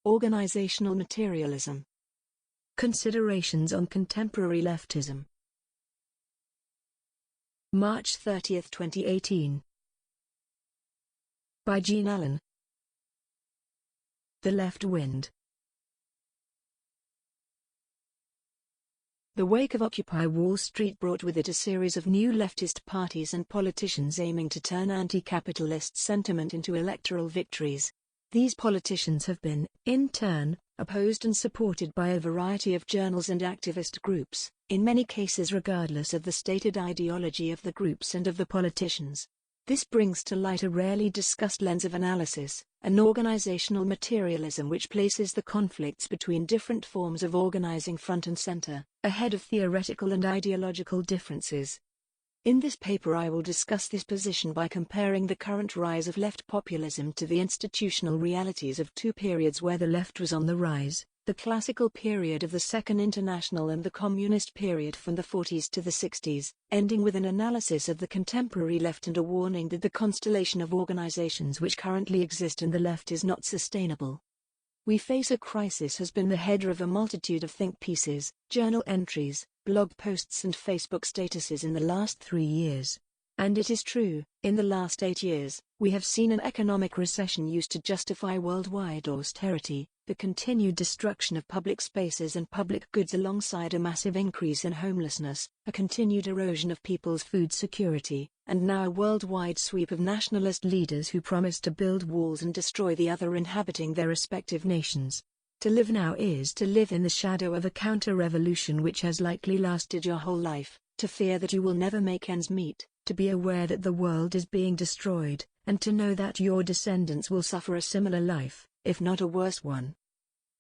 Organizational materialism. Considerations on contemporary leftism. March 30, 2018. By Jean Allen. The Left Wind. The wake of Occupy Wall Street brought with it a series of new leftist parties and politicians aiming to turn anti-capitalist sentiment into electoral victories. These politicians have been, in turn, opposed and supported by a variety of journals and activist groups, in many cases regardless of the stated ideology of the groups and of the politicians. This brings to light a rarely discussed lens of analysis, an organizational materialism which places the conflicts between different forms of organizing front and center, ahead of theoretical and ideological differences. In this paper I will discuss this position by comparing the current rise of left populism to the institutional realities of two periods where the left was on the rise, the classical period of the Second International and the communist period from the 40s to the 60s, ending with an analysis of the contemporary left and a warning that the constellation of organizations which currently exist in the left is not sustainable. "We face a crisis" has been the header of a multitude of think pieces, journal entries, blog posts and Facebook statuses in the last 3 years. And it is true, in the last 8 years, we have seen an economic recession used to justify worldwide austerity, the continued destruction of public spaces and public goods alongside a massive increase in homelessness, a continued erosion of people's food security, and now a worldwide sweep of nationalist leaders who promise to build walls and destroy the other inhabiting their respective nations. To live now is to live in the shadow of a counter-revolution which has likely lasted your whole life, to fear that you will never make ends meet, to be aware that the world is being destroyed, and to know that your descendants will suffer a similar life, if not a worse one.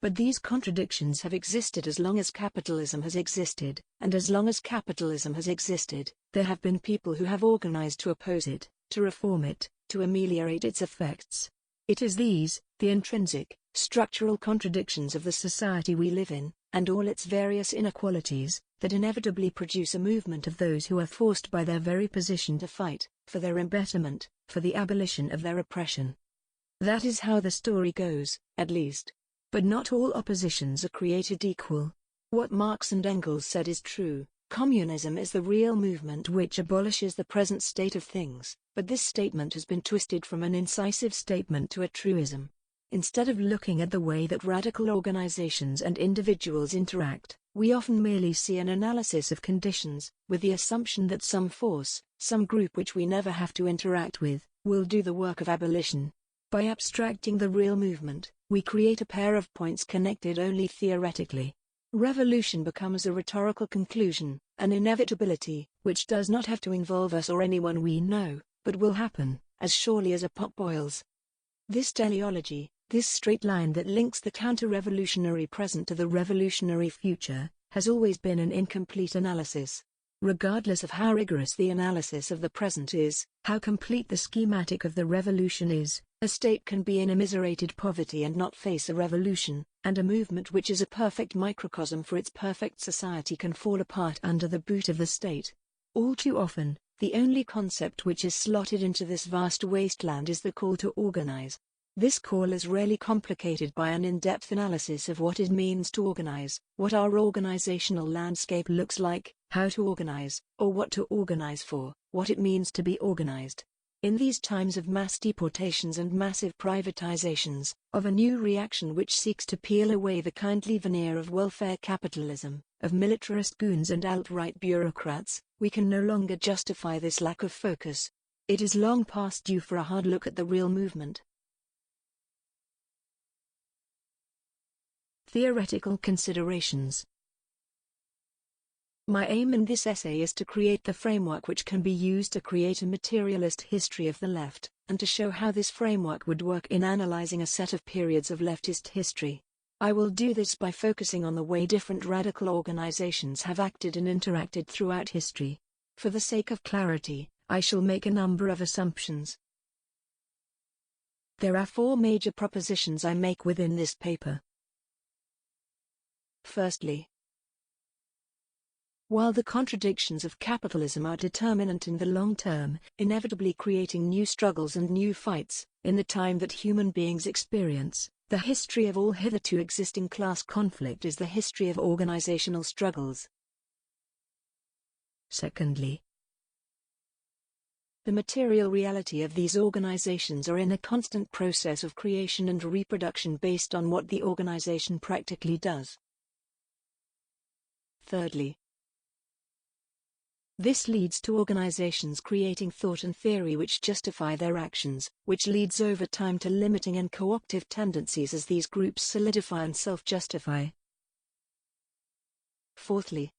But these contradictions have existed as long as capitalism has existed, and as long as capitalism has existed, there have been people who have organized to oppose it, to reform it, to ameliorate its effects. It is these, the intrinsic, structural contradictions of the society we live in, and all its various inequalities, that inevitably produce a movement of those who are forced by their very position to fight, for their embetterment, for the abolition of their oppression. That is how the story goes, at least. But not all oppositions are created equal. What Marx and Engels said is true: communism is the real movement which abolishes the present state of things, but this statement has been twisted from an incisive statement to a truism. Instead of looking at the way that radical organizations and individuals interact, we often merely see an analysis of conditions, with the assumption that some force, some group which we never have to interact with, will do the work of abolition. By abstracting the real movement, we create a pair of points connected only theoretically. Revolution becomes a rhetorical conclusion, an inevitability, which does not have to involve us or anyone we know, but will happen, as surely as a pot boils. This teleology, this straight line that links the counter-revolutionary present to the revolutionary future, has always been an incomplete analysis. Regardless of how rigorous the analysis of the present is, how complete the schematic of the revolution is, a state can be in immiserated poverty and not face a revolution, and a movement which is a perfect microcosm for its perfect society can fall apart under the boot of the state. All too often, the only concept which is slotted into this vast wasteland is the call to organize. This call is rarely complicated by an in-depth analysis of what it means to organize, what our organizational landscape looks like, how to organize, or what to organize for, what it means to be organized. In these times of mass deportations and massive privatizations, of a new reaction which seeks to peel away the kindly veneer of welfare capitalism, of militarist goons and alt-right bureaucrats, we can no longer justify this lack of focus. It is long past due for a hard look at the real movement. Theoretical considerations. My aim in this essay is to create the framework which can be used to create a materialist history of the left, and to show how this framework would work in analyzing a set of periods of leftist history. I will do this by focusing on the way different radical organizations have acted and interacted throughout history. For the sake of clarity, I shall make a number of assumptions. There are 4 major propositions I make within this paper. Firstly, while the contradictions of capitalism are determinant in the long term, inevitably creating new struggles and new fights, in the time that human beings experience, The history of all hitherto existing class conflict is the history of organizational struggles. Secondly, the material reality of these organizations are in a constant process of creation and reproduction based on what the organization practically does. Thirdly, this leads to organizations creating thought and theory which justify their actions, which leads over time to limiting and co-optive tendencies as these groups solidify and self-justify. Fourthly,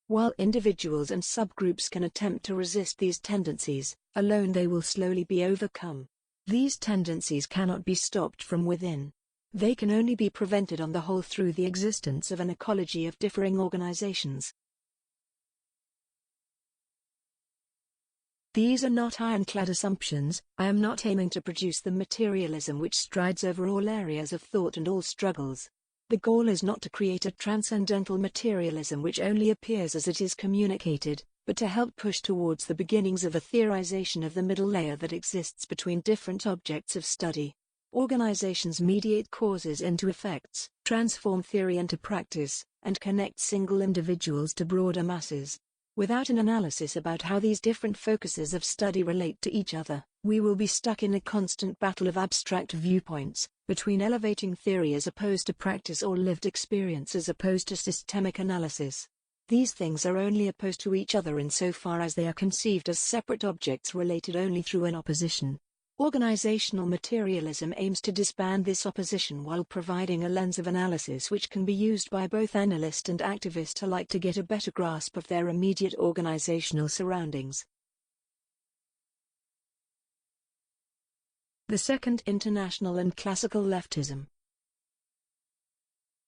while individuals and subgroups can attempt to resist these tendencies, alone they will slowly be overcome. These tendencies cannot be stopped from within. They can only be prevented on the whole through the existence of an ecology of differing organizations. These are not ironclad assumptions. I am not aiming to produce the materialism which strides over all areas of thought and all struggles. The goal is not to create a transcendental materialism which only appears as it is communicated, but to help push towards the beginnings of a theorization of the middle layer that exists between different objects of study. Organizations mediate causes into effects, transform theory into practice, and connect single individuals to broader masses. Without an analysis about how these different focuses of study relate to each other, we will be stuck in a constant battle of abstract viewpoints, between elevating theory as opposed to practice or lived experience as opposed to systemic analysis. These things are only opposed to each other insofar as they are conceived as separate objects related only through an opposition. Organizational materialism aims to disband this opposition while providing a lens of analysis which can be used by both analyst and activist alike to get a better grasp of their immediate organizational surroundings. The Second International and Classical Leftism.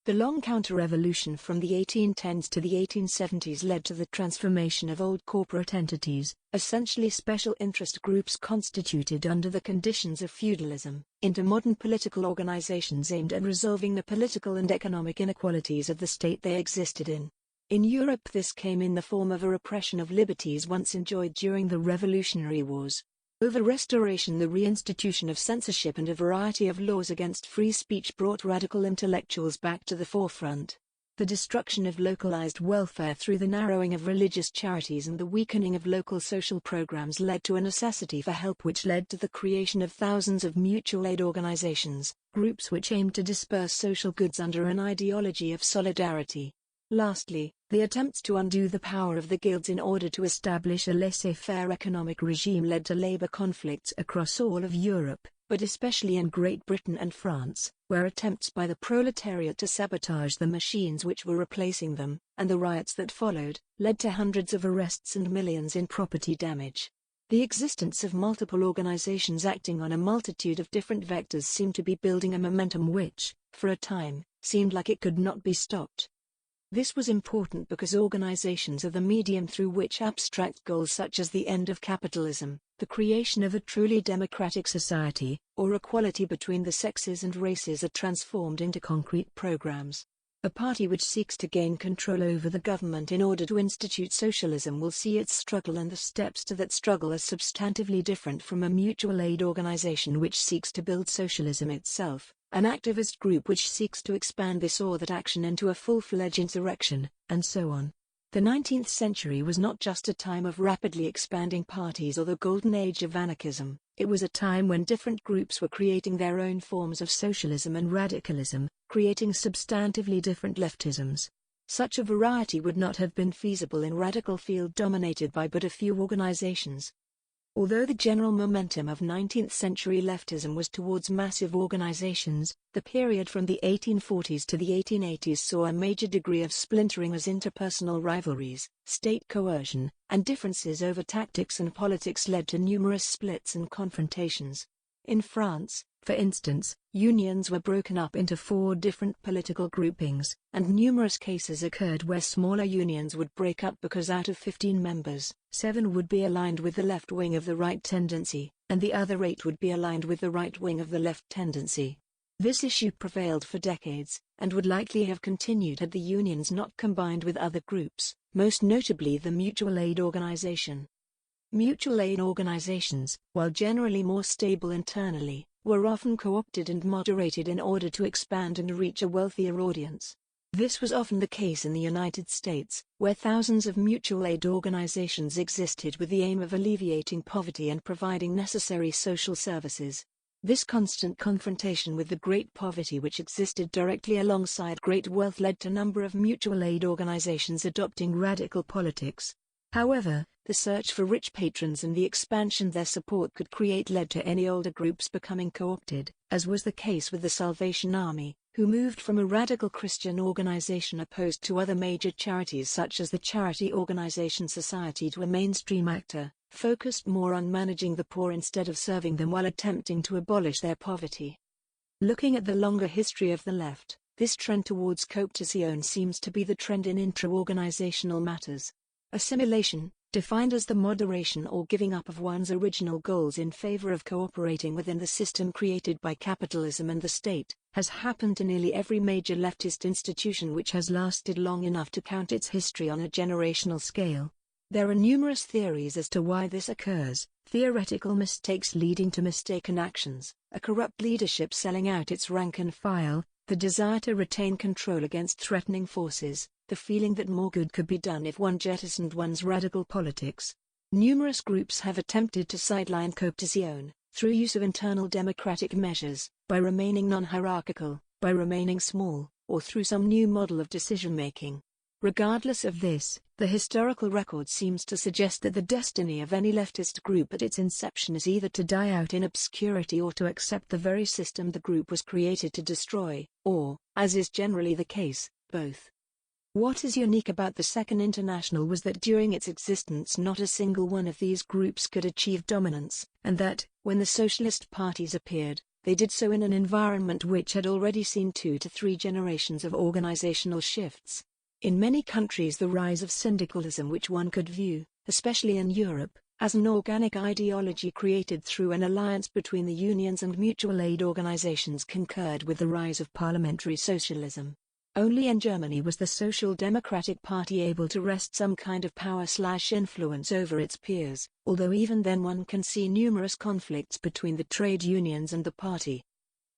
The long counter-revolution from the 1810s to the 1870s led to the transformation of old corporate entities, essentially special interest groups constituted under the conditions of feudalism, into modern political organizations aimed at resolving the political and economic inequalities of the state they existed in. In Europe this came in the form of a repression of liberties once enjoyed during the Revolutionary Wars. Over Restoration, the reinstitution of censorship and a variety of laws against free speech brought radical intellectuals back to the forefront. The destruction of localized welfare through the narrowing of religious charities and the weakening of local social programs led to a necessity for help which led to the creation of thousands of mutual aid organizations, groups which aimed to disperse social goods under an ideology of solidarity. Lastly, the attempts to undo the power of the guilds in order to establish a laissez-faire economic regime led to labor conflicts across all of Europe, but especially in Great Britain and France, where attempts by the proletariat to sabotage the machines which were replacing them, and the riots that followed, led to hundreds of arrests and millions in property damage. The existence of multiple organizations acting on a multitude of different vectors seemed to be building a momentum which, for a time, seemed like it could not be stopped. This was important because organizations are the medium through which abstract goals such as the end of capitalism, the creation of a truly democratic society, or equality between the sexes and races are transformed into concrete programs. A party which seeks to gain control over the government in order to institute socialism will see its struggle and the steps to that struggle as substantively different from a mutual aid organization which seeks to build socialism itself, an activist group which seeks to expand this or that action into a full-fledged insurrection, and so on. The 19th century was not just a time of rapidly expanding parties or the golden age of anarchism, it was a time when different groups were creating their own forms of socialism and radicalism, creating substantively different leftisms. Such a variety would not have been feasible in radical field dominated by but a few organizations. Although the general momentum of 19th-century leftism was towards massive organizations, the period from the 1840s to the 1880s saw a major degree of splintering as interpersonal rivalries, state coercion, and differences over tactics and politics led to numerous splits and confrontations. In France, for instance, unions were broken up into 4 different political groupings, and numerous cases occurred where smaller unions would break up because out of 15 members, 7 would be aligned with the left wing of the right tendency, and the other 8 would be aligned with the right wing of the left tendency. This issue prevailed for decades, and would likely have continued had the unions not combined with other groups, most notably the mutual aid organization. Mutual aid organizations, while generally more stable internally, were often co-opted and moderated in order to expand and reach a wealthier audience. This was often the case in the United States, where thousands of mutual aid organizations existed with the aim of alleviating poverty and providing necessary social services. This constant confrontation with the great poverty which existed directly alongside great wealth led to a number of mutual aid organizations adopting radical politics. However, the search for rich patrons and the expansion their support could create led to any older groups becoming co-opted, as was the case with the Salvation Army, who moved from a radical Christian organization opposed to other major charities such as the charity organization Society to a mainstream actor, focused more on managing the poor instead of serving them while attempting to abolish their poverty. Looking at the longer history of the left, this trend towards cooptation seems to be the trend in intra-organizational matters. Assimilation, defined as the moderation or giving up of one's original goals in favor of cooperating within the system created by capitalism and the state, has happened to nearly every major leftist institution which has lasted long enough to count its history on a generational scale. There are numerous theories as to why this occurs: theoretical mistakes leading to mistaken actions, a corrupt leadership selling out its rank and file, the desire to retain control against threatening forces, the feeling that more good could be done if one jettisoned one's radical politics. Numerous groups have attempted to sideline cooptation, through use of internal democratic measures, by remaining non-hierarchical, by remaining small, or through some new model of decision-making. Regardless of this, the historical record seems to suggest that the destiny of any leftist group at its inception is either to die out in obscurity or to accept the very system the group was created to destroy, or, as is generally the case, both. What is unique about the Second International was that during its existence not a single one of these groups could achieve dominance, and that, when the socialist parties appeared, they did so in an environment which had already seen 2 to 3 generations of organizational shifts. In many countries the rise of syndicalism, which one could view, especially in Europe, as an organic ideology created through an alliance between the unions and mutual aid organizations, concurred with the rise of parliamentary socialism. Only in Germany was the Social Democratic Party able to wrest some kind of power/influence over its peers, although even then one can see numerous conflicts between the trade unions and the party.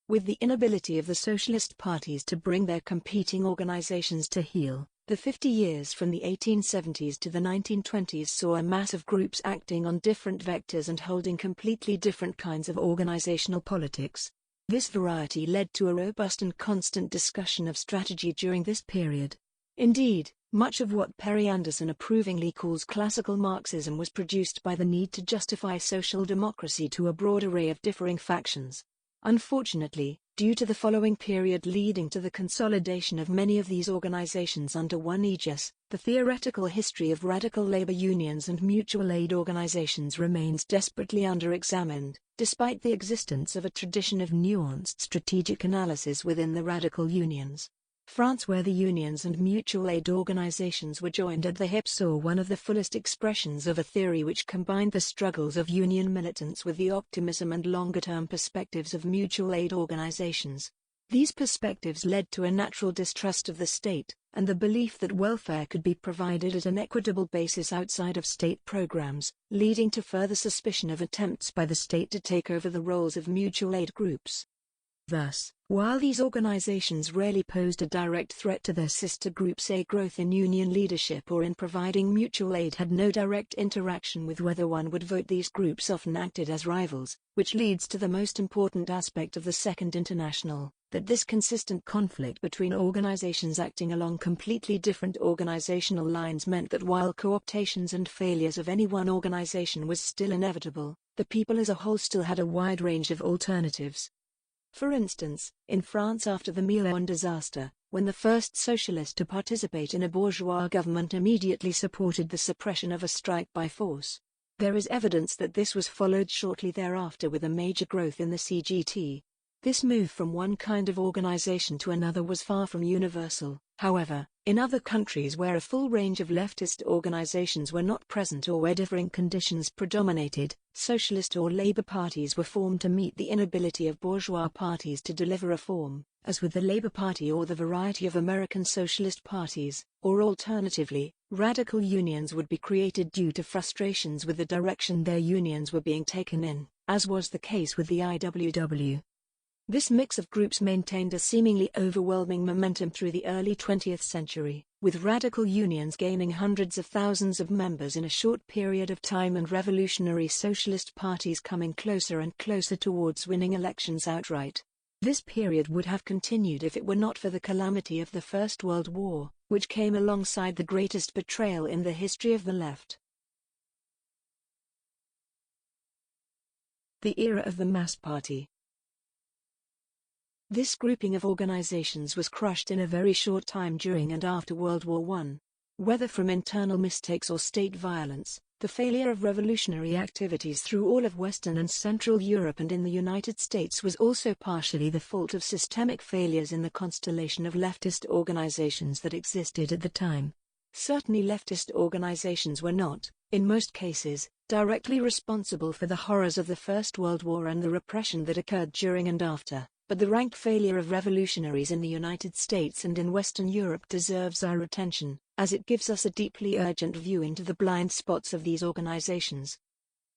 With the inability of the socialist parties to bring their competing organizations to heel, the 50 years from the 1870s to the 1920s saw a mass of groups acting on different vectors and holding completely different kinds of organizational politics. This variety led to a robust and constant discussion of strategy during this period. Indeed, much of what Perry Anderson approvingly calls classical Marxism was produced by the need to justify social democracy to a broad array of differing factions. Unfortunately, due to the following period leading to the consolidation of many of these organizations under one aegis, the theoretical history of radical labor unions and mutual aid organizations remains desperately under-examined, despite the existence of a tradition of nuanced strategic analysis within the radical unions. France, where the unions and mutual aid organizations were joined at the hip, saw one of the fullest expressions of a theory which combined the struggles of union militants with the optimism and longer-term perspectives of mutual aid organizations. These perspectives led to a natural distrust of the state, and the belief that welfare could be provided at an equitable basis outside of state programs, leading to further suspicion of attempts by the state to take over the roles of mutual aid groups. Thus, while these organizations rarely posed a direct threat to their sister groups, a growth in union leadership or in providing mutual aid had no direct interaction with whether one would vote. These groups often acted as rivals, which leads to the most important aspect of the Second International, that this consistent conflict between organizations acting along completely different organizational lines meant that while cooptations and failures of any one organization was still inevitable, the people as a whole still had a wide range of alternatives. For instance, in France after the Milan disaster, when the first socialist to participate in a bourgeois government immediately supported the suppression of a strike by force, there is evidence that this was followed shortly thereafter with a major growth in the CGT. This move from one kind of organization to another was far from universal. However, in other countries where a full range of leftist organizations were not present or where differing conditions predominated, socialist or labor parties were formed to meet the inability of bourgeois parties to deliver reform. as with the Labour Party or the variety of American socialist parties, or alternatively, radical unions would be created due to frustrations with the direction their unions were being taken in, as was the case with the IWW. This mix of groups maintained a seemingly overwhelming momentum through the early 20th century, with radical unions gaining hundreds of thousands of members in a short period of time and revolutionary socialist parties coming closer and closer towards winning elections outright. This period would have continued if it were not for the calamity of the First World War, which came alongside the greatest betrayal in the history of the left. The era of the mass party. This grouping of organizations was crushed in a very short time during and after World War I. Whether from internal mistakes or state violence, the failure of revolutionary activities through all of Western and Central Europe and in the United States was also partially the fault of systemic failures in the constellation of leftist organizations that existed at the time. Certainly leftist organizations were not, in most cases, directly responsible for the horrors of the First World War and the repression that occurred during and after. But the rank failure of revolutionaries in the United States and in Western Europe deserves our attention, as it gives us a deeply urgent view into the blind spots of these organizations.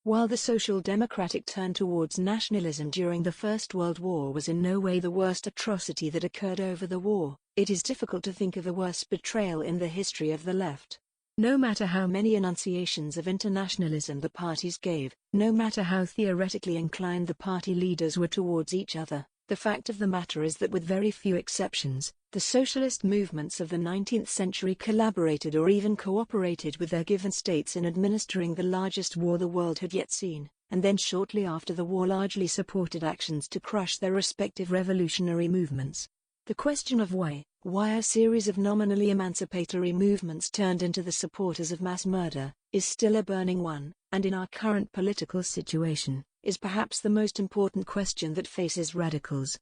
While the social democratic turn towards nationalism during the First World War was in no way the worst atrocity that occurred over the war, it is difficult to think of a worse betrayal in the history of the left. No matter how many enunciations of internationalism the parties gave, no matter how theoretically inclined the party leaders were towards each other, the fact of the matter is that with very few exceptions, the socialist movements of the 19th century collaborated or even cooperated with their given states in administering the largest war the world had yet seen, and then shortly after the war largely supported actions to crush their respective revolutionary movements. The question of why a series of nominally emancipatory movements turned into the supporters of mass murder, is still a burning one, and in our current political situation, is perhaps the most important question that faces radicals.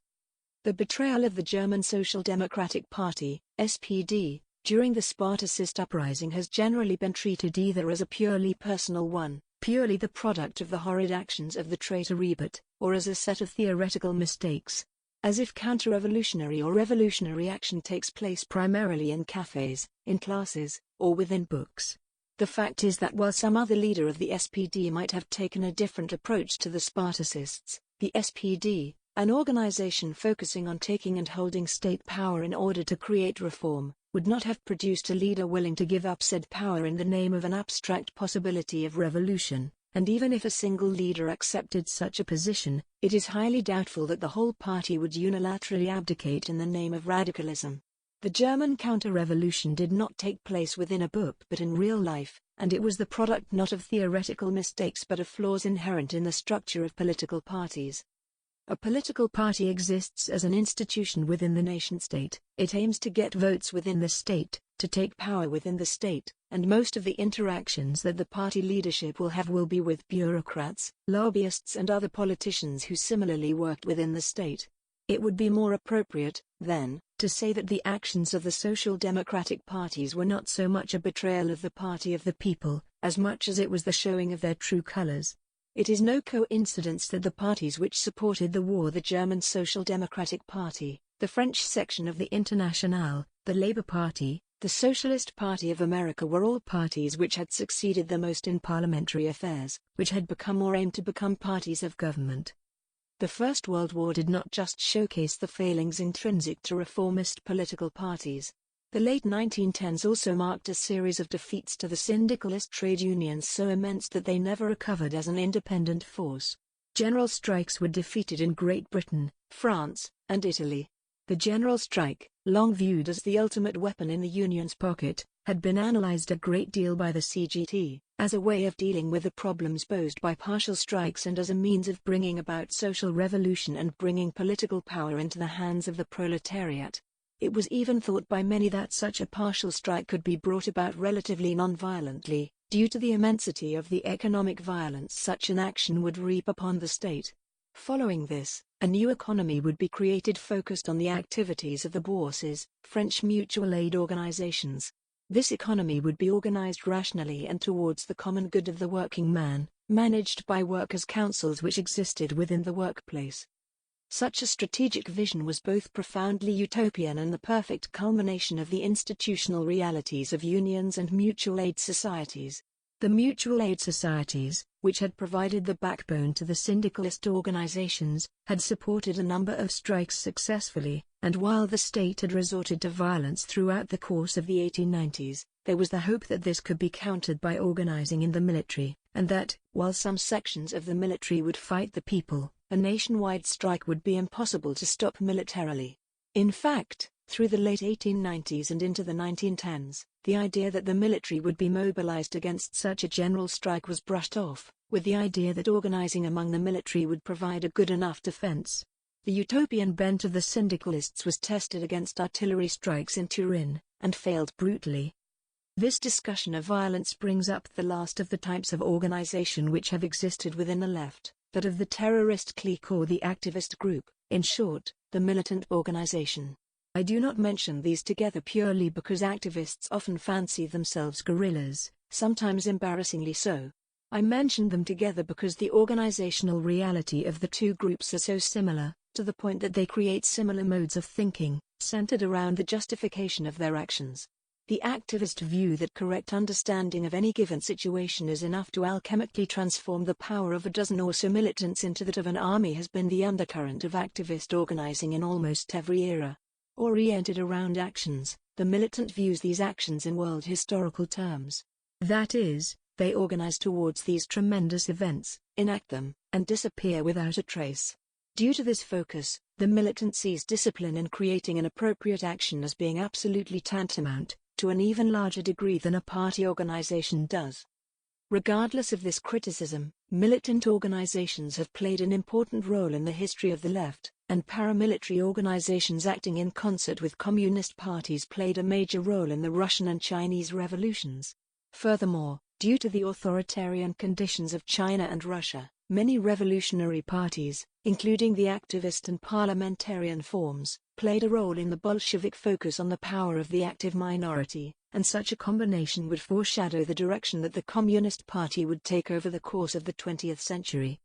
The betrayal of the German Social Democratic Party, SPD, during the Spartacist uprising has generally been treated either as a purely personal one, purely the product of the horrid actions of the traitor Ebert, or as a set of theoretical mistakes. As if counter-revolutionary or revolutionary action takes place primarily in cafes, in classes, or within books. The fact is that while some other leader of the SPD might have taken a different approach to the Spartacists, the SPD, an organization focusing on taking and holding state power in order to create reform, would not have produced a leader willing to give up said power in the name of an abstract possibility of revolution, and even if a single leader accepted such a position, it is highly doubtful that the whole party would unilaterally abdicate in the name of radicalism. The German counter-revolution did not take place within a book but in real life, and it was the product not of theoretical mistakes but of flaws inherent in the structure of political parties. A political party exists as an institution within the nation-state. It aims to get votes within the state, to take power within the state, and most of the interactions that the party leadership will have will be with bureaucrats, lobbyists and other politicians who similarly worked within the state. It would be more appropriate, then, to say that the actions of the social democratic parties were not so much a betrayal of the party of the people, as much as it was the showing of their true colors. It is no coincidence that the parties which supported the war, the German Social Democratic Party, the French section of the Internationale, the Labour Party, the Socialist Party of America, were all parties which had succeeded the most in parliamentary affairs, which had become or aimed to become parties of government. The First World War did not just showcase the failings intrinsic to reformist political parties. The late 1910s also marked a series of defeats to the syndicalist trade unions so immense that they never recovered as an independent force. General strikes were defeated in Great Britain, France, and Italy. The general strike, long viewed as the ultimate weapon in the Union's pocket, had been analyzed a great deal by the CGT, as a way of dealing with the problems posed by partial strikes and as a means of bringing about social revolution and bringing political power into the hands of the proletariat. It was even thought by many that such a partial strike could be brought about relatively non-violently, due to the immensity of the economic violence such an action would reap upon the state. Following this, a new economy would be created focused on the activities of the bourses, French mutual aid organizations. This economy would be organized rationally and towards the common good of the working man, managed by workers' councils which existed within the workplace. Such a strategic vision was both profoundly utopian and the perfect culmination of the institutional realities of unions and mutual aid societies. The mutual aid societies, which had provided the backbone to the syndicalist organizations, had supported a number of strikes successfully, and while the state had resorted to violence throughout the course of the 1890s, there was the hope that this could be countered by organizing in the military, and that, while some sections of the military would fight the people, a nationwide strike would be impossible to stop militarily. In fact, through the late 1890s and into the 1910s, the idea that the military would be mobilized against such a general strike was brushed off, with the idea that organizing among the military would provide a good enough defense. The utopian bent of the syndicalists was tested against artillery strikes in Turin, and failed brutally. This discussion of violence brings up the last of the types of organization which have existed within the left, that of the terrorist clique or the activist group, in short, the militant organization. I do not mention these together purely because activists often fancy themselves guerrillas, sometimes embarrassingly so. I mention them together because the organizational reality of the two groups are so similar, to the point that they create similar modes of thinking, centered around the justification of their actions. The activist view that correct understanding of any given situation is enough to alchemically transform the power of a dozen or so militants into that of an army has been the undercurrent of activist organizing in almost every era. Oriented around actions, the militant views these actions in world historical terms. That is, they organize towards these tremendous events, enact them, and disappear without a trace. Due to this focus, the militant sees discipline in creating an appropriate action as being absolutely tantamount, to an even larger degree than a party organization does. Regardless of this criticism, militant organizations have played an important role in the history of the left, and paramilitary organizations acting in concert with communist parties played a major role in the Russian and Chinese revolutions. Furthermore, due to the authoritarian conditions of China and Russia, many revolutionary parties, including the activist and parliamentarian forms, played a role in the Bolshevik focus on the power of the active minority, and such a combination would foreshadow the direction that the Communist Party would take over the course of the 20th century.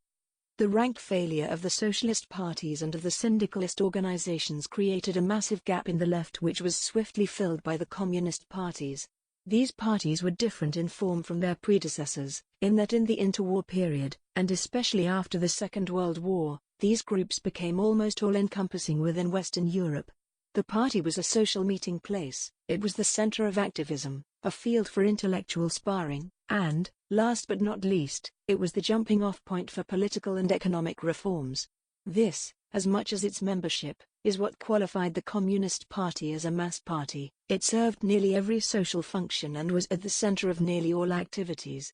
The rank failure of the socialist parties and of the syndicalist organizations created a massive gap in the left which was swiftly filled by the communist parties. These parties were different in form from their predecessors, in that in the interwar period, and especially after the Second World War, these groups became almost all-encompassing within Western Europe. The party was a social meeting place, it was the center of activism, a field for intellectual sparring, and, last but not least, it was the jumping-off point for political and economic reforms. This, as much as its membership, is what qualified the Communist Party as a mass party. It served nearly every social function and was at the center of nearly all activities.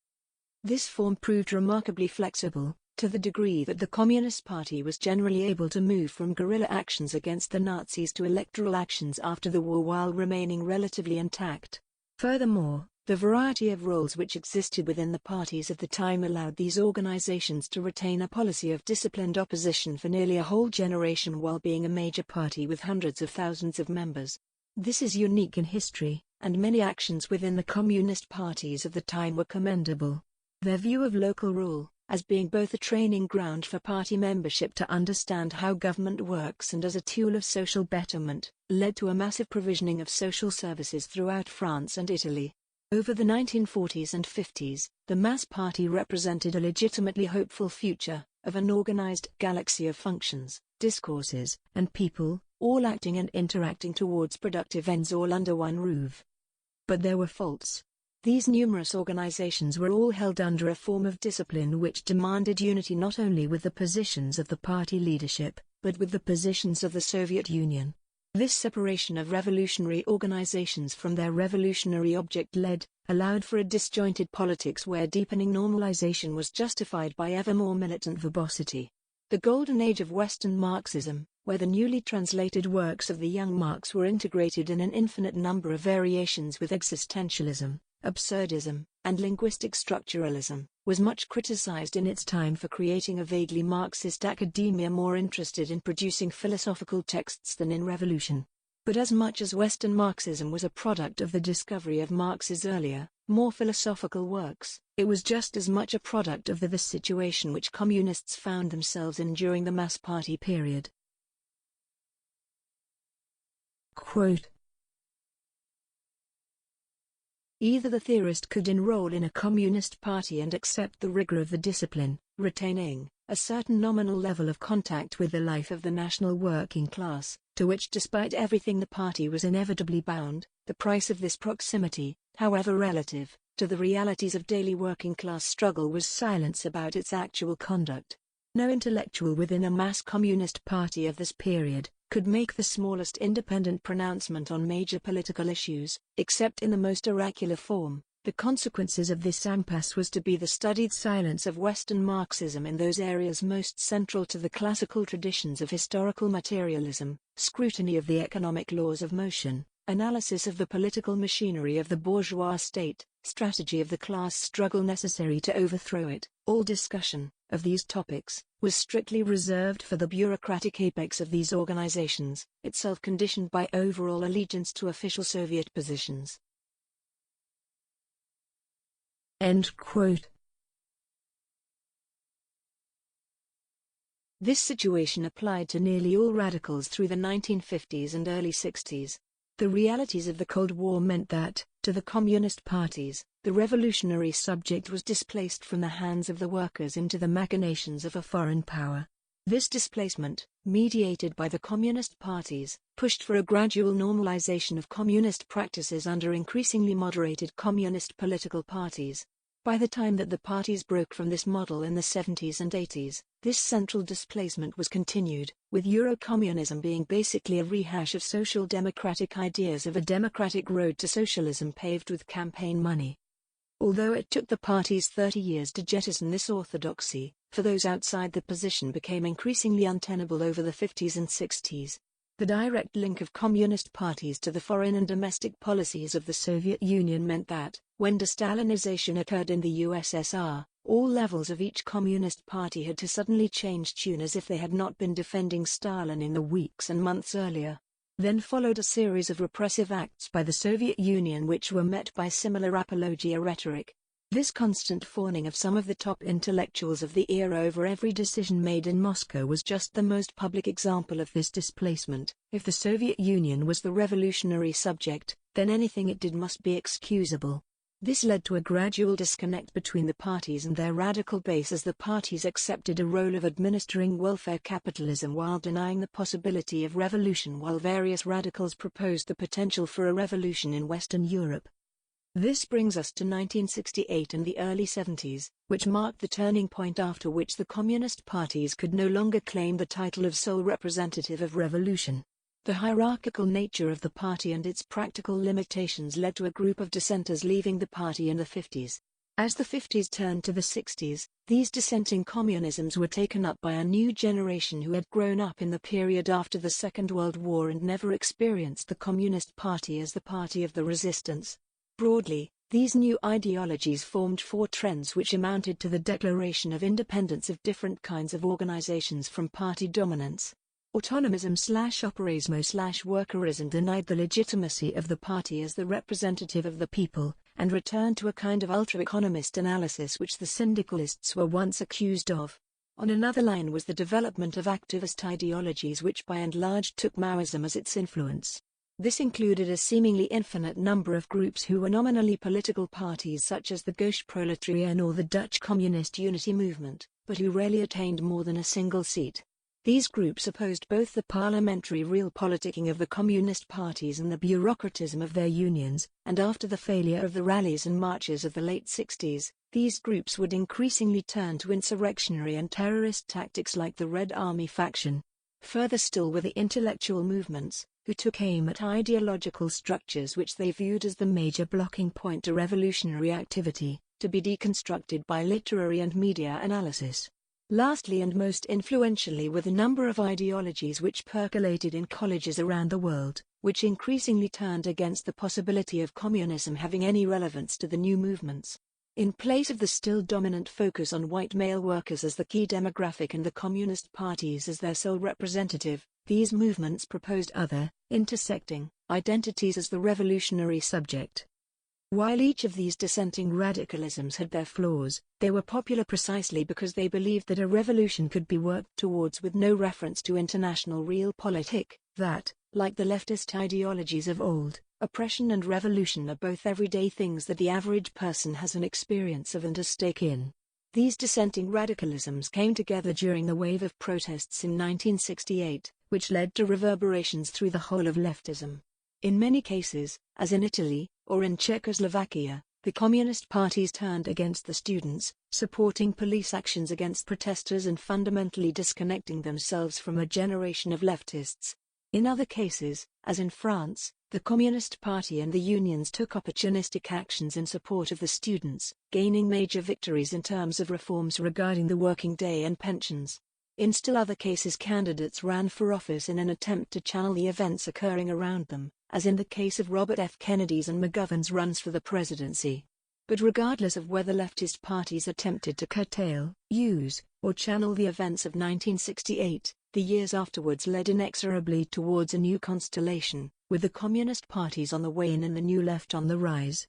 This form proved remarkably flexible, to the degree that the Communist Party was generally able to move from guerrilla actions against the Nazis to electoral actions after the war while remaining relatively intact. Furthermore, the variety of roles which existed within the parties of the time allowed these organizations to retain a policy of disciplined opposition for nearly a whole generation while being a major party with hundreds of thousands of members. This is unique in history, and many actions within the communist parties of the time were commendable. Their view of local rule, as being both a training ground for party membership to understand how government works and as a tool of social betterment, led to a massive provisioning of social services throughout France and Italy. Over the 1940s and 50s, the mass party represented a legitimately hopeful future, of an organized galaxy of functions, discourses, and people, all acting and interacting towards productive ends all under one roof. But there were faults. These numerous organizations were all held under a form of discipline which demanded unity not only with the positions of the party leadership, but with the positions of the Soviet Union. This separation of revolutionary organizations from their revolutionary object allowed for a disjointed politics where deepening normalization was justified by ever more militant verbosity. The golden age of Western Marxism, where the newly translated works of the young Marx were integrated in an infinite number of variations with existentialism, absurdism, and linguistic structuralism, was much criticized in its time for creating a vaguely Marxist academia more interested in producing philosophical texts than in revolution. But as much as Western Marxism was a product of the discovery of Marx's earlier, more philosophical works, it was just as much a product of the situation which communists found themselves in during the mass party period. quote. Either the theorist could enroll in a communist party and accept the rigor of the discipline, retaining a certain nominal level of contact with the life of the national working class, to which despite everything the party was inevitably bound. The price of this proximity, however relative, to the realities of daily working class struggle was silence about its actual conduct. No intellectual within a mass communist party of this period could make the smallest independent pronouncement on major political issues, except in the most oracular form. The consequences of this impasse was to be the studied silence of Western Marxism in those areas most central to the classical traditions of historical materialism, scrutiny of the economic laws of motion, analysis of the political machinery of the bourgeois state, strategy of the class struggle necessary to overthrow it. All discussion of these topics was strictly reserved for the bureaucratic apex of these organizations, itself conditioned by overall allegiance to official Soviet positions. End quote. This situation applied to nearly all radicals through the 1950s and early 60s. The realities of the Cold War meant that, to the communist parties, the revolutionary subject was displaced from the hands of the workers into the machinations of a foreign power. This displacement, mediated by the communist parties, pushed for a gradual normalization of communist practices under increasingly moderated communist political parties. By the time that the parties broke from this model in the 70s and 80s, this central displacement was continued, with Eurocommunism being basically a rehash of social democratic ideas of a democratic road to socialism paved with campaign money. Although it took the parties 30 years to jettison this orthodoxy, for those outside the position became increasingly untenable over the 50s and 60s. The direct link of communist parties to the foreign and domestic policies of the Soviet Union meant that, when de-Stalinization occurred in the USSR, all levels of each communist party had to suddenly change tune as if they had not been defending Stalin in the weeks and months earlier. Then followed a series of repressive acts by the Soviet Union which were met by similar apologia rhetoric. This constant fawning of some of the top intellectuals of the era over every decision made in Moscow was just the most public example of this displacement. If the Soviet Union was the revolutionary subject, then anything it did must be excusable. This led to a gradual disconnect between the parties and their radical base as the parties accepted a role of administering welfare capitalism while denying the possibility of revolution, while various radicals proposed the potential for a revolution in Western Europe. This brings us to 1968 and the early 70s, which marked the turning point after which the communist parties could no longer claim the title of sole representative of revolution. The hierarchical nature of the party and its practical limitations led to a group of dissenters leaving the party in the 50s. As the 50s turned to the 60s, these dissenting communisms were taken up by a new generation who had grown up in the period after the Second World War and never experienced the Communist Party as the party of the resistance. Broadly, these new ideologies formed four trends which amounted to the declaration of independence of different kinds of organizations from party dominance. Autonomism/operaismo/workerism denied the legitimacy of the party as the representative of the people, and returned to a kind of ultra-economist analysis which the syndicalists were once accused of. On another line was the development of activist ideologies which by and large took Maoism as its influence. This included a seemingly infinite number of groups who were nominally political parties such as the Gauche Proletarian or the Dutch Communist Unity Movement, but who rarely attained more than a single seat. These groups opposed both the parliamentary realpolitiking of the communist parties and the bureaucratism of their unions, and after the failure of the rallies and marches of the late 60s, these groups would increasingly turn to insurrectionary and terrorist tactics like the Red Army faction. Further still were the intellectual movements, who took aim at ideological structures which they viewed as the major blocking point to revolutionary activity, to be deconstructed by literary and media analysis. Lastly and most influentially were the number of ideologies which percolated in colleges around the world, which increasingly turned against the possibility of communism having any relevance to the new movements. In place of the still dominant focus on white male workers as the key demographic and the communist parties as their sole representative, these movements proposed other, intersecting, identities as the revolutionary subject. While each of these dissenting radicalisms had their flaws, they were popular precisely because they believed that a revolution could be worked towards with no reference to international realpolitik, that, Like the leftist ideologies of old, oppression and revolution are both everyday things that the average person has an experience of and a stake in. These dissenting radicalisms came together during the wave of protests in 1968, which led to reverberations through the whole of leftism. In many cases, as in Italy, or in Czechoslovakia, the communist parties turned against the students, supporting police actions against protesters and fundamentally disconnecting themselves from a generation of leftists. In other cases, as in France, the Communist Party and the unions took opportunistic actions in support of the students, gaining major victories in terms of reforms regarding the working day and pensions. In still other cases, candidates ran for office in an attempt to channel the events occurring around them, as in the case of Robert F. Kennedy's and McGovern's runs for the presidency. But regardless of whether leftist parties attempted to curtail, use, or channel the events of 1968, the years afterwards led inexorably towards a new constellation, with the communist parties on the wane and the new left on the rise.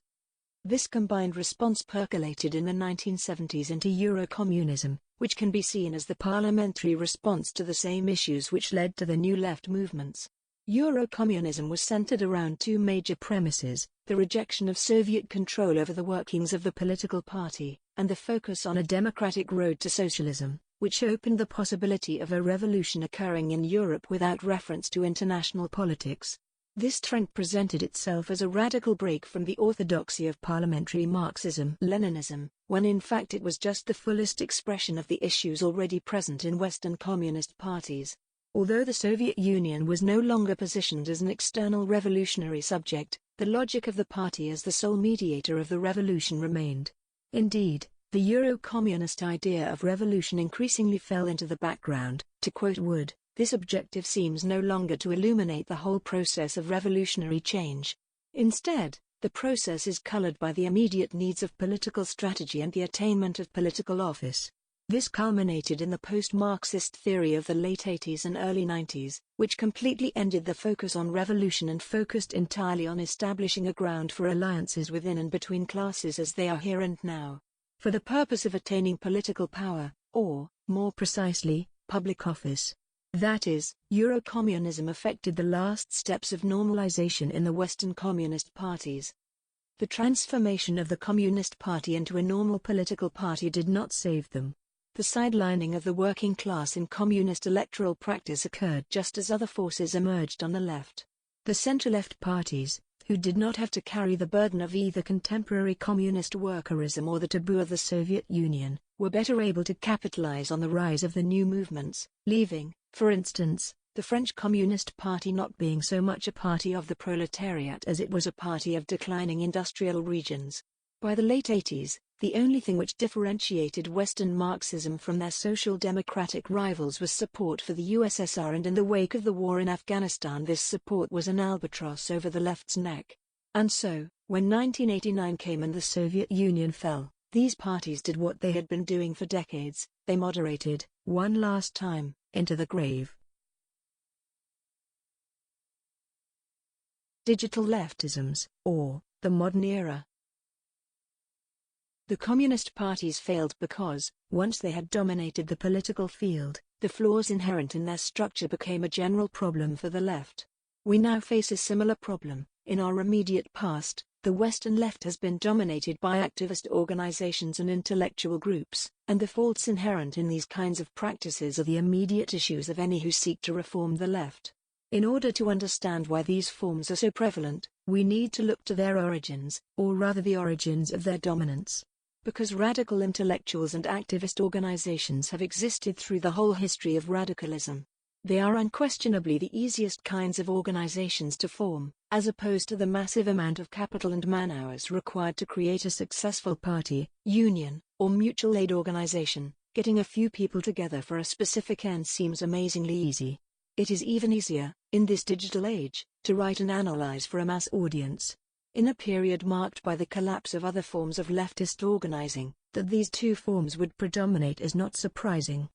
This combined response percolated in the 1970s into Eurocommunism, which can be seen as the parliamentary response to the same issues which led to the new left movements. Eurocommunism was centered around two major premises: the rejection of Soviet control over the workings of the political party, and the focus on a democratic road to socialism, which opened the possibility of a revolution occurring in Europe without reference to international politics. This trend presented itself as a radical break from the orthodoxy of parliamentary Marxism-Leninism, when in fact it was just the fullest expression of the issues already present in Western communist parties. Although the Soviet Union was no longer positioned as an external revolutionary subject, the logic of the party as the sole mediator of the revolution remained. Indeed, the Euro-communist idea of revolution increasingly fell into the background. To quote Wood, this objective seems no longer to illuminate the whole process of revolutionary change. Instead, the process is colored by the immediate needs of political strategy and the attainment of political office. This culminated in the post-Marxist theory of the late 80s and early 90s, which completely ended the focus on revolution and focused entirely on establishing a ground for alliances within and between classes as they are here and now, for the purpose of attaining political power, or, more precisely, public office. That is, Eurocommunism affected the last steps of normalization in the Western communist parties. The transformation of the Communist Party into a normal political party did not save them. The sidelining of the working class in communist electoral practice occurred just as other forces emerged on the left. The center-left parties, who did not have to carry the burden of either contemporary communist workerism or the taboo of the Soviet Union, were better able to capitalize on the rise of the new movements, leaving, for instance, the French Communist Party not being so much a party of the proletariat as it was a party of declining industrial regions. By the late 80s, the only thing which differentiated Western Marxism from their social democratic rivals was support for the USSR, and in the wake of the war in Afghanistan this support was an albatross over the left's neck. And so, when 1989 came and the Soviet Union fell, these parties did what they had been doing for decades: they moderated, one last time, into the grave. Digital leftisms, or the modern era. The communist parties failed because, once they had dominated the political field, the flaws inherent in their structure became a general problem for the left. We now face a similar problem. In our immediate past, the Western left has been dominated by activist organizations and intellectual groups, and the faults inherent in these kinds of practices are the immediate issues of any who seek to reform the left. In order to understand why these forms are so prevalent, we need to look to their origins, or rather the origins of their dominance. Because radical intellectuals and activist organizations have existed through the whole history of radicalism, they are unquestionably the easiest kinds of organizations to form, as opposed to the massive amount of capital and man-hours required to create a successful party, union, or mutual aid organization. Getting a few people together for a specific end seems amazingly easy. It is even easier, in this digital age, to write and analyze for a mass audience. In a period marked by the collapse of other forms of leftist organizing, that these two forms would predominate is not surprising.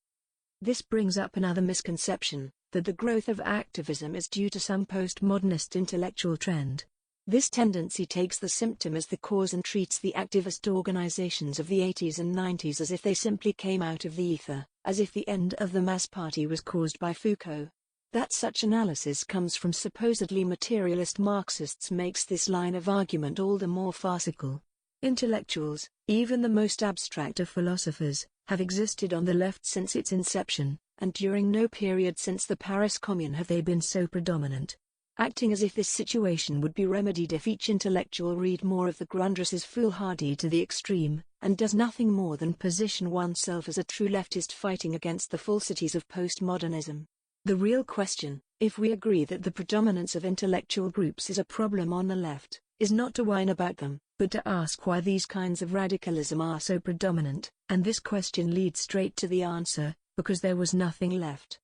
This brings up another misconception, that the growth of activism is due to some postmodernist intellectual trend. This tendency takes the symptom as the cause and treats the activist organizations of the 80s and 90s as if they simply came out of the ether, as if the end of the mass party was caused by Foucault. That such analysis comes from supposedly materialist Marxists makes this line of argument all the more farcical. Intellectuals, even the most abstract of philosophers, have existed on the left since its inception, and during no period since the Paris Commune have they been so predominant. Acting as if this situation would be remedied if each intellectual read more of the Grundriss's foolhardy to the extreme, and does nothing more than position oneself as a true leftist fighting against the falsities of postmodernism. The real question, if we agree that the predominance of intellectual groups is a problem on the left, is not to whine about them, but to ask why these kinds of radicalism are so predominant, and this question leads straight to the answer, because there was nothing left.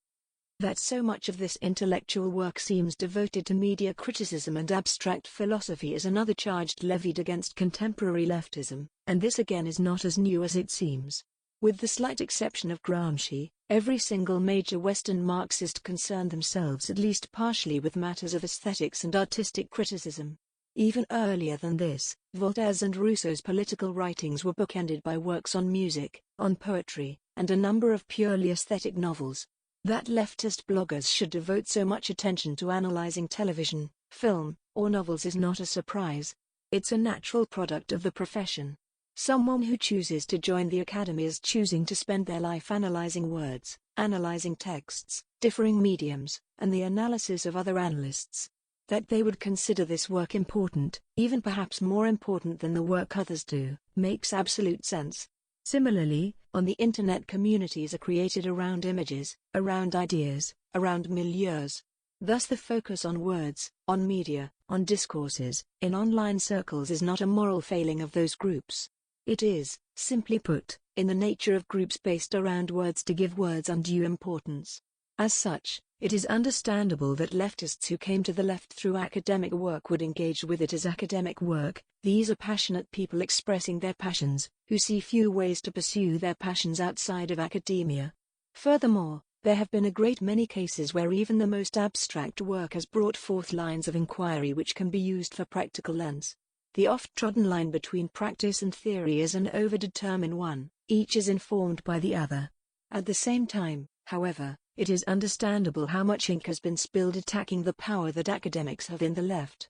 That so much of this intellectual work seems devoted to media criticism and abstract philosophy is another charge levied against contemporary leftism, and this again is not as new as it seems. With the slight exception of Gramsci, every single major Western Marxist concerned themselves at least partially with matters of aesthetics and artistic criticism. Even earlier than this, Voltaire's and Rousseau's political writings were bookended by works on music, on poetry, and a number of purely aesthetic novels. That leftist bloggers should devote so much attention to analyzing television, film, or novels is not a surprise. It's a natural product of the profession. Someone who chooses to join the academy is choosing to spend their life analyzing words, analyzing texts, differing mediums, and the analysis of other analysts. That they would consider this work important, even perhaps more important than the work others do, makes absolute sense. Similarly, on the internet communities are created around images, around ideas, around milieus. Thus the focus on words, on media, on discourses, in online circles is not a moral failing of those groups. It is, simply put, in the nature of groups based around words to give words undue importance. As such, it is understandable that leftists who came to the left through academic work would engage with it as academic work. These are passionate people expressing their passions, who see few ways to pursue their passions outside of academia. Furthermore, there have been a great many cases where even the most abstract work has brought forth lines of inquiry which can be used for practical ends. The oft-trodden line between practice and theory is an overdetermined one, each is informed by the other. At the same time, however, it is understandable how much ink has been spilled attacking the power that academics have in the left.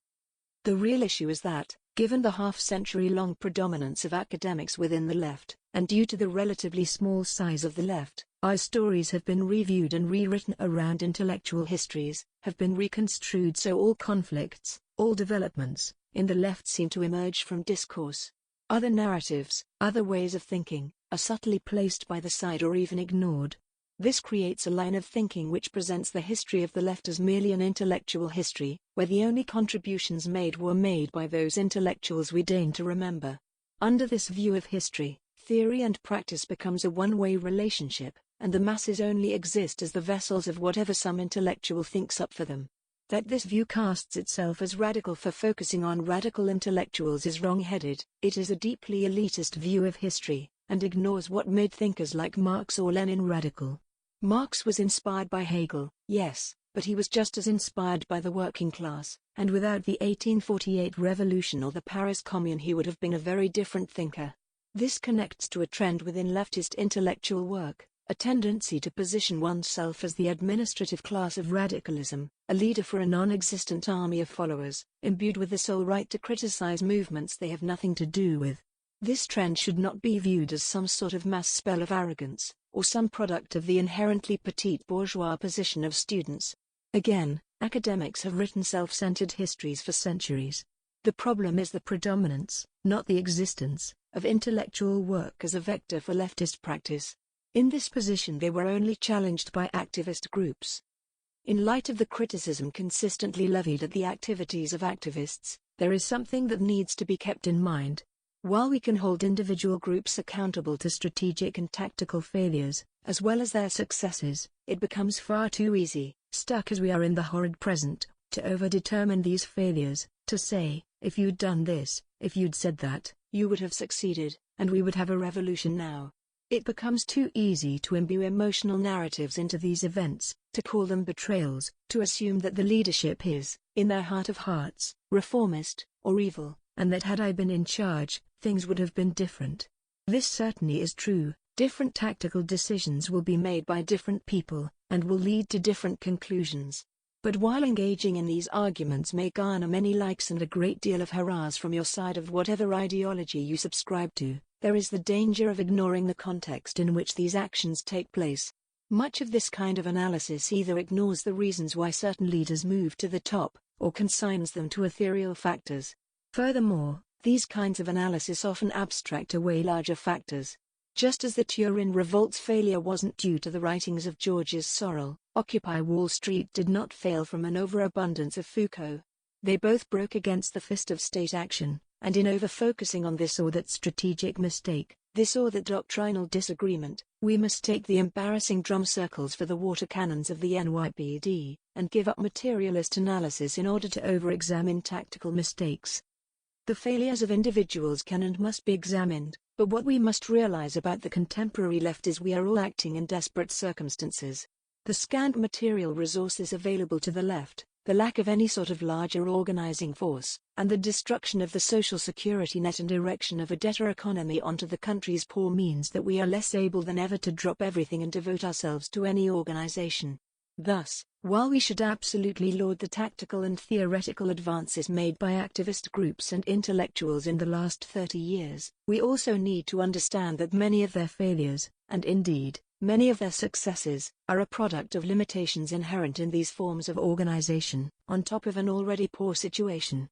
The real issue is that, given the half-century-long predominance of academics within the left, and due to the relatively small size of the left, our stories have been reviewed and rewritten around intellectual histories, have been reconstrued so all conflicts, all developments, in the left seem to emerge from discourse. Other narratives, other ways of thinking, are subtly placed by the side or even ignored. This creates a line of thinking which presents the history of the left as merely an intellectual history, where the only contributions made were made by those intellectuals we deign to remember. Under this view of history, theory and practice becomes a one-way relationship, and the masses only exist as the vessels of whatever some intellectual thinks up for them. That this view casts itself as radical for focusing on radical intellectuals is wrong-headed. It is a deeply elitist view of history, and ignores what made thinkers like Marx or Lenin radical. Marx was inspired by Hegel, yes, but he was just as inspired by the working class, and without the 1848 revolution or the Paris Commune he would have been a very different thinker. This connects to a trend within leftist intellectual work, a tendency to position oneself as the administrative class of radicalism, a leader for a non-existent army of followers, imbued with the sole right to criticize movements they have nothing to do with. This trend should not be viewed as some sort of mass spell of arrogance, or some product of the inherently petite bourgeois position of students. Again, academics have written self-centered histories for centuries. The problem is the predominance, not the existence, of intellectual work as a vector for leftist practice. In this position they were only challenged by activist groups. In light of the criticism consistently levied at the activities of activists, there is something that needs to be kept in mind. While we can hold individual groups accountable to strategic and tactical failures, as well as their successes, it becomes far too easy, stuck as we are in the horrid present, to overdetermine these failures, to say, if you'd done this, if you'd said that, you would have succeeded, and we would have a revolution now. It becomes too easy to imbue emotional narratives into these events, to call them betrayals, to assume that the leadership is, in their heart of hearts, reformist, or evil, and that had I been in charge, things would have been different. This certainly is true. Different tactical decisions will be made by different people, and will lead to different conclusions. But while engaging in these arguments may garner many likes and a great deal of hurrahs from your side of whatever ideology you subscribe to, there is the danger of ignoring the context in which these actions take place. Much of this kind of analysis either ignores the reasons why certain leaders move to the top, or consigns them to ethereal factors. Furthermore, these kinds of analysis often abstract away larger factors. Just as the Turin Revolt's failure wasn't due to the writings of Georges Sorel, Occupy Wall Street did not fail from an overabundance of Foucault. They both broke against the fist of state action, and in over-focusing on this or that strategic mistake, this or that doctrinal disagreement, we mistake the embarrassing drum circles for the water cannons of the NYPD, and give up materialist analysis in order to over-examine tactical mistakes. The failures of individuals can and must be examined, but what we must realize about the contemporary left is we are all acting in desperate circumstances. The scant material resources available to the left, the lack of any sort of larger organizing force, and the destruction of the social security net and erection of a debtor economy onto the country's poor means that we are less able than ever to drop everything and devote ourselves to any organization. Thus, while we should absolutely laud the tactical and theoretical advances made by activist groups and intellectuals in the last 30 years, we also need to understand that many of their failures, and indeed, many of their successes, are a product of limitations inherent in these forms of organization, on top of an already poor situation.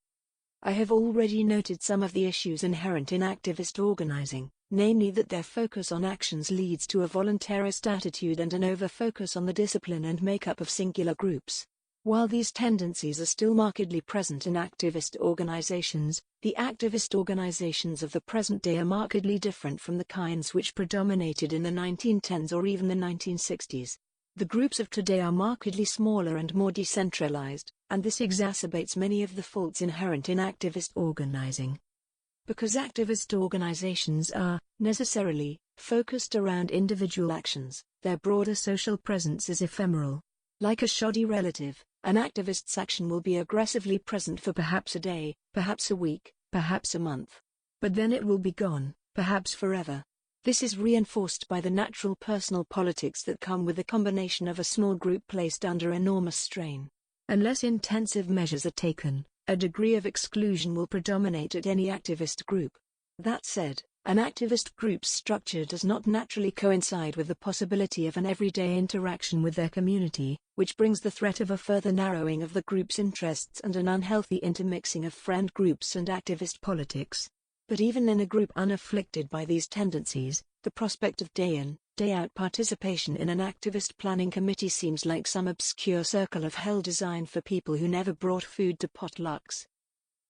I have already noted some of the issues inherent in activist organizing, namely that their focus on actions leads to a voluntarist attitude and an over-focus on the discipline and makeup of singular groups. While these tendencies are still markedly present in activist organizations, the activist organizations of the present day are markedly different from the kinds which predominated in the 1910s or even the 1960s. The groups of today are markedly smaller and more decentralized, and this exacerbates many of the faults inherent in activist organizing. Because activist organizations are, necessarily, focused around individual actions, their broader social presence is ephemeral. Like a shoddy relative, an activist's action will be aggressively present for perhaps a day, perhaps a week, perhaps a month. But then it will be gone, perhaps forever. This is reinforced by the natural personal politics that come with the combination of a small group placed under enormous strain. Unless intensive measures are taken, a degree of exclusion will predominate at any activist group. That said, an activist group's structure does not naturally coincide with the possibility of an everyday interaction with their community, which brings the threat of a further narrowing of the group's interests and an unhealthy intermixing of friend groups and activist politics. But even in a group unafflicted by these tendencies, the prospect of day-in, day-out participation in an activist planning committee seems like some obscure circle of hell designed for people who never brought food to potlucks.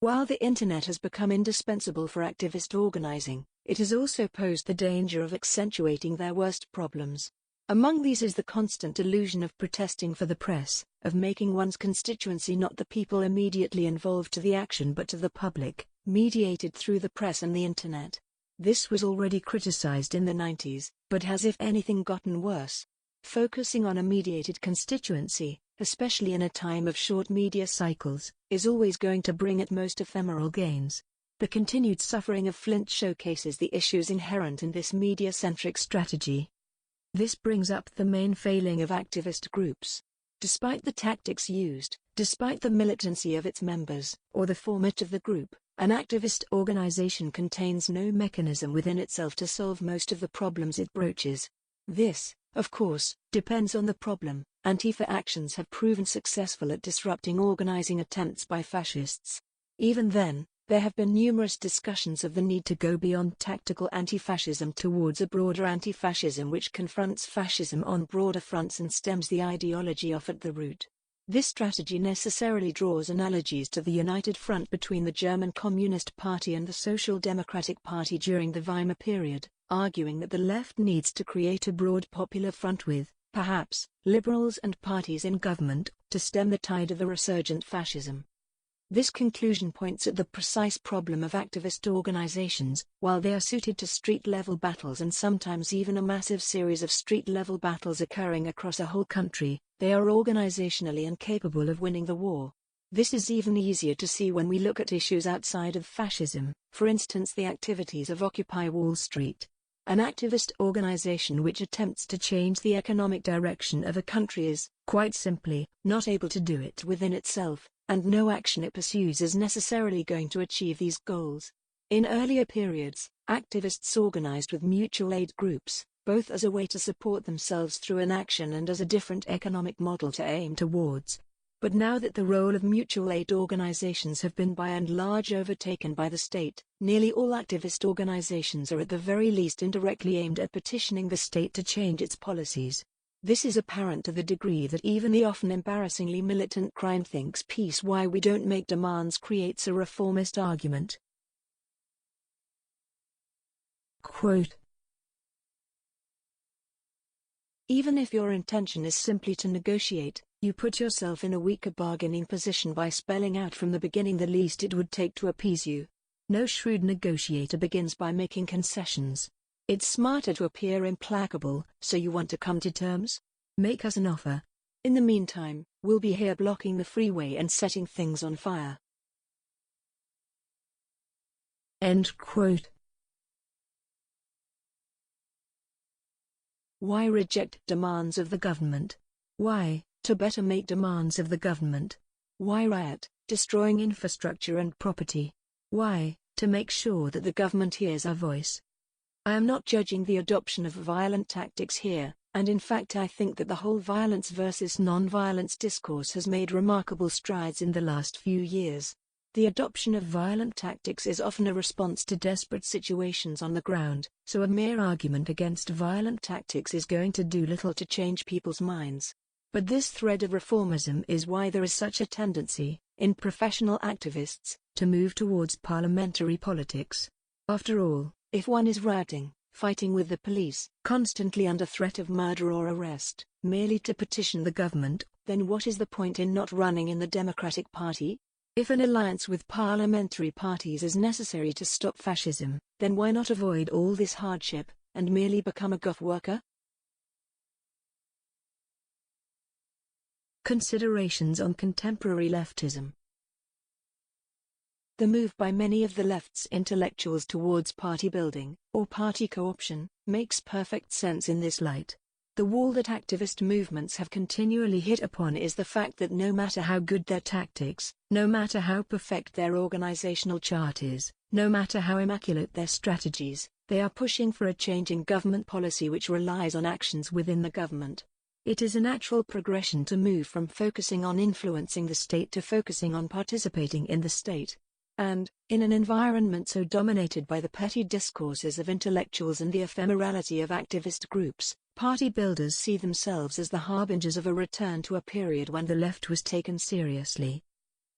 While the internet has become indispensable for activist organizing, it has also posed the danger of accentuating their worst problems. Among these is the constant illusion of protesting for the press, of making one's constituency not the people immediately involved to the action but to the public, mediated through the press and the internet. This was already criticized in the 90s, but has if anything gotten worse. Focusing on a mediated constituency, especially in a time of short media cycles, is always going to bring at most ephemeral gains. The continued suffering of Flint showcases the issues inherent in this media-centric strategy. This brings up the main failing of activist groups. Despite the tactics used, despite the militancy of its members, or the format of the group, an activist organization contains no mechanism within itself to solve most of the problems it broaches. This, of course, depends on the problem. Antifa actions have proven successful at disrupting organizing attempts by fascists. Even then, there have been numerous discussions of the need to go beyond tactical anti-fascism towards a broader anti-fascism which confronts fascism on broader fronts and stems the ideology off at the root. This strategy necessarily draws analogies to the united front between the German Communist Party and the Social Democratic Party during the Weimar period, arguing that the left needs to create a broad popular front with, perhaps, liberals and parties in government, to stem the tide of the resurgent fascism. This conclusion points at the precise problem of activist organizations. While they are suited to street-level battles and sometimes even a massive series of street-level battles occurring across a whole country, they are organizationally incapable of winning the war. This is even easier to see when we look at issues outside of fascism, for instance the activities of Occupy Wall Street. An activist organization which attempts to change the economic direction of a country is, quite simply, not able to do it within itself, and no action it pursues is necessarily going to achieve these goals. In earlier periods, activists organized with mutual aid groups, both as a way to support themselves through an action and as a different economic model to aim towards. But now that the role of mutual aid organizations have been by and large overtaken by the state, nearly all activist organizations are at the very least indirectly aimed at petitioning the state to change its policies. This is apparent to the degree that even the often embarrassingly militant crime thinks piece "Why We Don't Make Demands" creates a reformist argument. Quote, "Even if your intention is simply to negotiate, you put yourself in a weaker bargaining position by spelling out from the beginning the least it would take to appease you. No shrewd negotiator begins by making concessions. It's smarter to appear implacable, so you want to come to terms? Make us an offer. In the meantime, we'll be here blocking the freeway and setting things on fire." End quote. Why reject demands of the government? Why, to better make demands of the government? Why riot, destroying infrastructure and property? Why, to make sure that the government hears our voice? I am not judging the adoption of violent tactics here, and in fact I think that the whole violence versus non-violence discourse has made remarkable strides in the last few years. The adoption of violent tactics is often a response to desperate situations on the ground, so a mere argument against violent tactics is going to do little to change people's minds. But this thread of reformism is why there is such a tendency, in professional activists, to move towards parliamentary politics. After all, if one is rioting, fighting with the police, constantly under threat of murder or arrest, merely to petition the government, then what is the point in not running in the Democratic Party? If an alliance with parliamentary parties is necessary to stop fascism, then why not avoid all this hardship, and merely become a Goth worker? Considerations on contemporary leftism. The move by many of the left's intellectuals towards party building, or party co-option, makes perfect sense in this light. The wall that activist movements have continually hit upon is the fact that no matter how good their tactics, no matter how perfect their organizational chart is, no matter how immaculate their strategies, they are pushing for a change in government policy which relies on actions within the government. It is a natural progression to move from focusing on influencing the state to focusing on participating in the state. And, in an environment so dominated by the petty discourses of intellectuals and the ephemerality of activist groups, party builders see themselves as the harbingers of a return to a period when the left was taken seriously.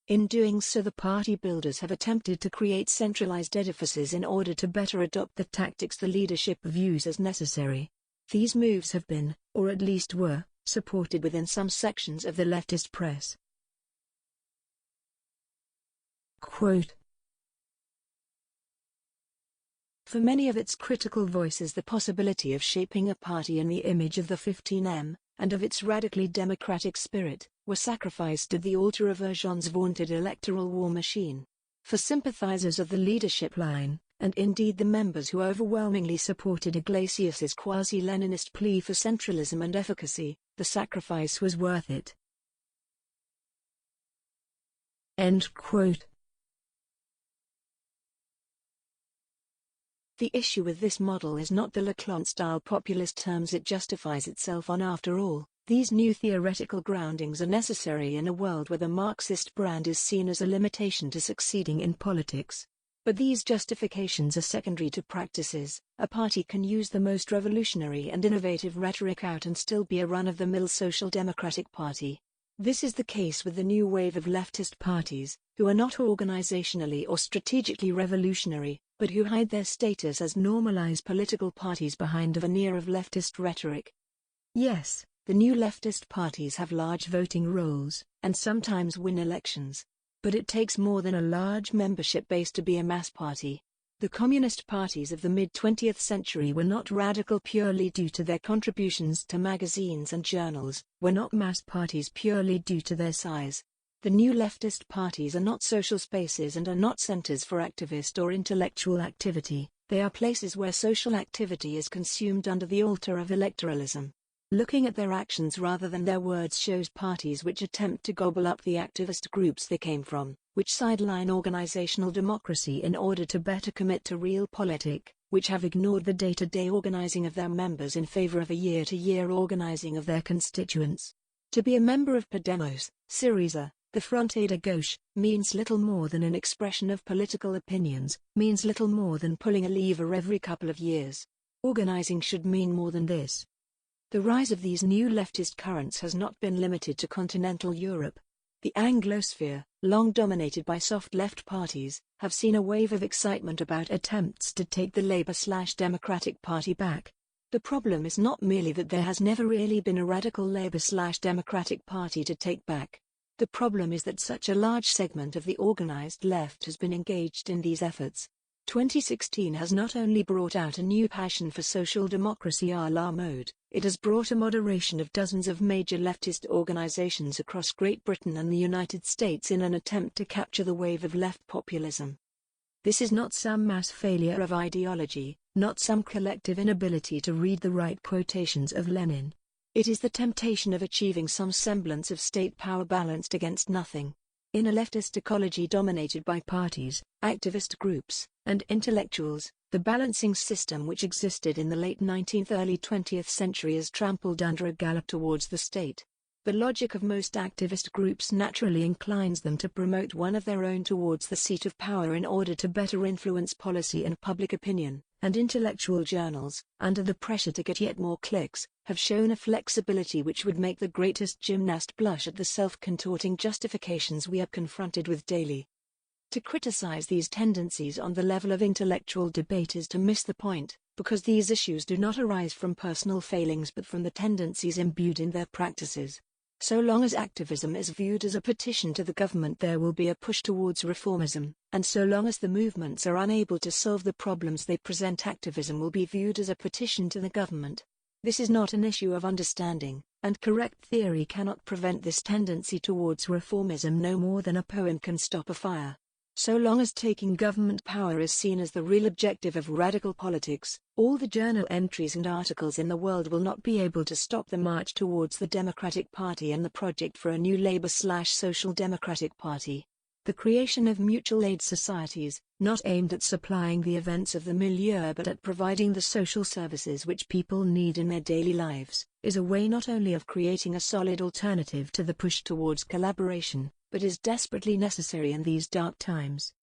In doing so, the party builders have attempted to create centralized edifices in order to better adopt the tactics the leadership views as necessary. These moves have been, or at least were, supported within some sections of the leftist press. Quote, "For many of its critical voices, the possibility of shaping a party in the image of the 15M, and of its radically democratic spirit, were sacrificed at the altar of Ergen's vaunted electoral war machine. For sympathizers of the leadership line, and indeed the members who overwhelmingly supported Iglesias's quasi-Leninist plea for centralism and efficacy, the sacrifice was worth it." End quote. The issue with this model is not the Leclerc-style populist terms it justifies itself on. After all, these new theoretical groundings are necessary in a world where the Marxist brand is seen as a limitation to succeeding in politics. But these justifications are secondary to practices. A party can use the most revolutionary and innovative rhetoric out and still be a run-of-the-mill social democratic party. This is the case with the new wave of leftist parties, who are not organizationally or strategically revolutionary, but who hide their status as normalized political parties behind a veneer of leftist rhetoric. Yes, the new leftist parties have large voting rolls, and sometimes win elections. But it takes more than a large membership base to be a mass party. The communist parties of the mid-20th century were not radical purely due to their contributions to magazines and journals, were not mass parties purely due to their size. The new leftist parties are not social spaces and are not centers for activist or intellectual activity. They are places where social activity is consumed under the altar of electoralism. Looking at their actions rather than their words shows parties which attempt to gobble up the activist groups they came from, which sideline organizational democracy in order to better commit to real politic, which have ignored the day-to-day organizing of their members in favor of a year-to-year organizing of their constituents. To be a member of Podemos, Syriza, the Fronte de Gauche, means little more than an expression of political opinions, means little more than pulling a lever every couple of years. Organizing should mean more than this. The rise of these new leftist currents has not been limited to continental Europe. The Anglosphere, long dominated by soft left parties, have seen a wave of excitement about attempts to take the Labour/Democratic Party back. The problem is not merely that there has never really been a radical Labour/Democratic Party to take back. The problem is that such a large segment of the organized left has been engaged in these efforts. 2016 has not only brought out a new passion for social democracy à la mode, it has brought a moderation of dozens of major leftist organizations across Great Britain and the United States in an attempt to capture the wave of left populism. This is not some mass failure of ideology, not some collective inability to read the right quotations of Lenin. It is the temptation of achieving some semblance of state power balanced against nothing. In a leftist ecology dominated by parties, activist groups, and intellectuals, the balancing system which existed in the late 19th early 20th century is trampled under a gallop towards the state. The logic of most activist groups naturally inclines them to promote one of their own towards the seat of power in order to better influence policy and public opinion, and intellectual journals, under the pressure to get yet more clicks, have shown a flexibility which would make the greatest gymnast blush at the self-contorting justifications we are confronted with daily. To criticize these tendencies on the level of intellectual debate is to miss the point, because these issues do not arise from personal failings but from the tendencies imbued in their practices. So long as activism is viewed as a petition to the government, there will be a push towards reformism, and so long as the movements are unable to solve the problems they present, activism will be viewed as a petition to the government. This is not an issue of understanding, and correct theory cannot prevent this tendency towards reformism no more than a poem can stop a fire. So long as taking government power is seen as the real objective of radical politics, all the journal entries and articles in the world will not be able to stop the march towards the Democratic Party and the project for a new Labour/Social Democratic Party. The creation of mutual aid societies, not aimed at supplying the events of the milieu but at providing the social services which people need in their daily lives, is a way not only of creating a solid alternative to the push towards collaboration, but is desperately necessary in these dark times.